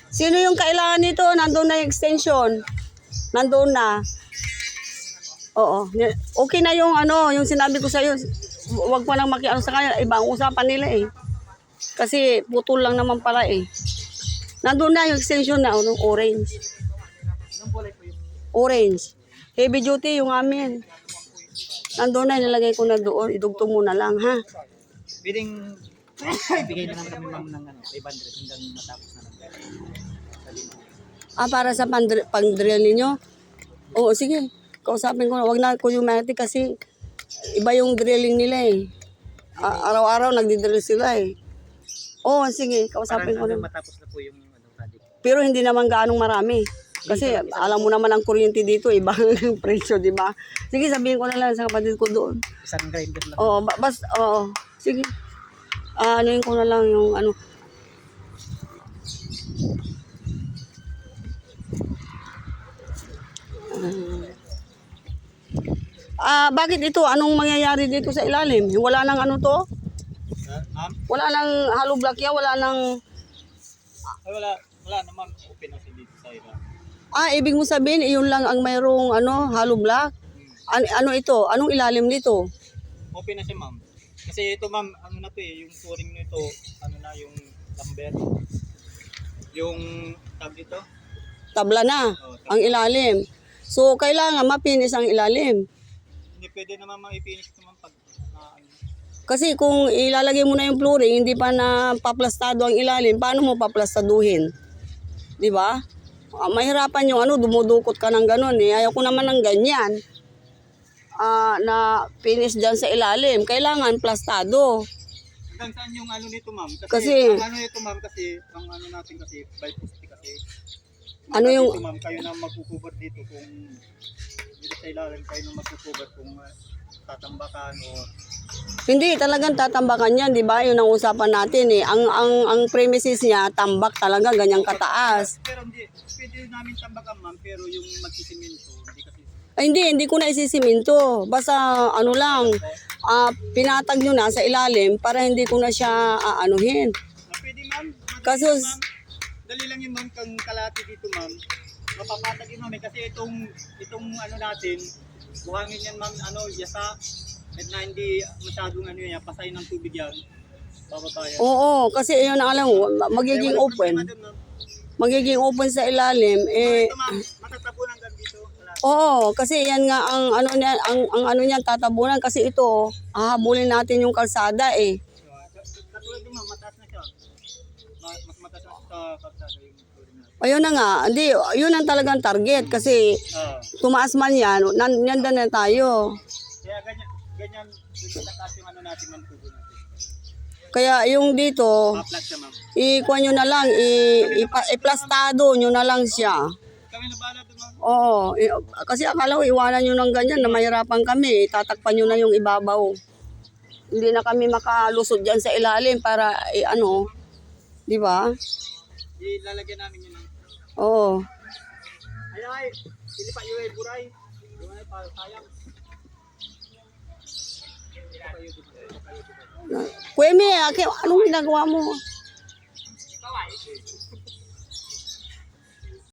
Sino yung kailangan nito? Nandun na yung extension. Nandun na. Oo. Okay na yung ano, yung sinabi ko sa'yo. Huwag pa nang makiano sa kanya. Ibang usapan nila eh. Kasi putol lang naman pala eh. Nandun na yung extension na, ano, orange. Orange. Heavy duty yung amin. Nandun na, nilagay ko na doon. Idugtong mo na lang, ha? Piling bigay na lang kami ma'am ng 500 hanggang matapos na lang. Para sa pang-drill ninyo? Oo, sige. Kausapin ko na. Huwag na Kuyomatic kasi iba yung drilling nila eh. Araw-araw nagdi-drill sila eh. Oo, sige. Kausapin ko na. Matapos na po yung project. Pero hindi naman gaanong marami. Kasi alam mo naman ang kuryente dito, iba ang presyo, di ba? Sige, sabihin ko na lang sa kapatid ko doon. Isang grinder lang. Oo, oo. Sige. Anuin ko na lang yung ano. Bakit ito? Anong mangyayari dito sa ilalim? Wala nang ano to? Ma'am? Wala nang hollow block yan? Wala nang... Ay, wala naman. Open na siya dito sa ila. Ibig mo sabihin, iyon lang ang mayroong ano, hollow block? Ano ito? Anong ilalim nito? Open na siya ma'am. Kasi ito ma'am, ano na to eh, yung touring nito, ano na yung lumber. Yung tab dito. Tabla na, ang ilalim. So, kailangan mapinis ang ilalim. Hindi pwede naman ma-finish ito ma'am pag Kasi kung ilalagay mo na yung flooring, hindi pa na paplastado ang ilalim, paano mo paplastaduhin? Di ba? Mahirapan yung ano, dumudukot ka ng ganun eh. Ayaw ko naman ng ganyan. Na finish dyan sa ilalim. Kailangan plastado. hanggang saan yung ano nito ma'am? Kasi ang ano nito ma'am kasi, ang ano natin kasi, by post kasi. Ano yung... Dito, ma'am, kayo na magkukubat dito kung dito sa ilalim kayo na magkukubat kung tatambakan o Hindi, talagang tatambakan yan, di ba? Yun ang usapan natin eh. Ang premises niya, tambak talaga, ganyang kataas. pero hindi, pwede namin tambakan ma'am, pero yung magsisimento, hindi kasi. Hindi ko na isisiminto. Basta ano lang, pinatag nyo na sa ilalim para hindi ko na siya aanuhin. Pwede ma'am, Kaso, dali lang yun ma'am, kang kalati dito ma'am. Mapapatag yun ma'am, kasi itong ano natin, buhangin yan ma'am, ano, yasa. At na hindi masyadong ano yan, pasay ng tubig yan. Bababa yan. oo, kasi yun ang alam mo, magiging open. Magiging open sa ilalim, eh... Ito ma'am, matatabunan lang dito. Oo, kasi yan nga ang ano niya, ang ano niyan tatabunan kasi ito, hahabulin natin yung kalsada eh. Katulad din ma'am, mataas na siya. Mas mataas na sa kalsada yung tuloy natin. Ayun na nga, hindi, yun ang talagang target kasi tumaas man yan, nandan na tayo. Kaya ganyan, dito nataas yung ano natin ma'am, tubo natin. Kaya yung dito, Ma-plug siya ma'am. ikuha nyo na lang, iplastado nyo na lang siya. Kami na bahala doon ma'am. Oo, kasi akala ko iwanan nyo ng ganyan na mahirapan kami, tatakpan nyo na yung ibabaw. Hindi na kami makalusot dyan sa ilalim para ano, di ba? Ilalagyan namin yun ma'am. Oo. Ay, hindi pa yung buray. Yung ay pa sayang. Kuweme, anong ginagawa mo?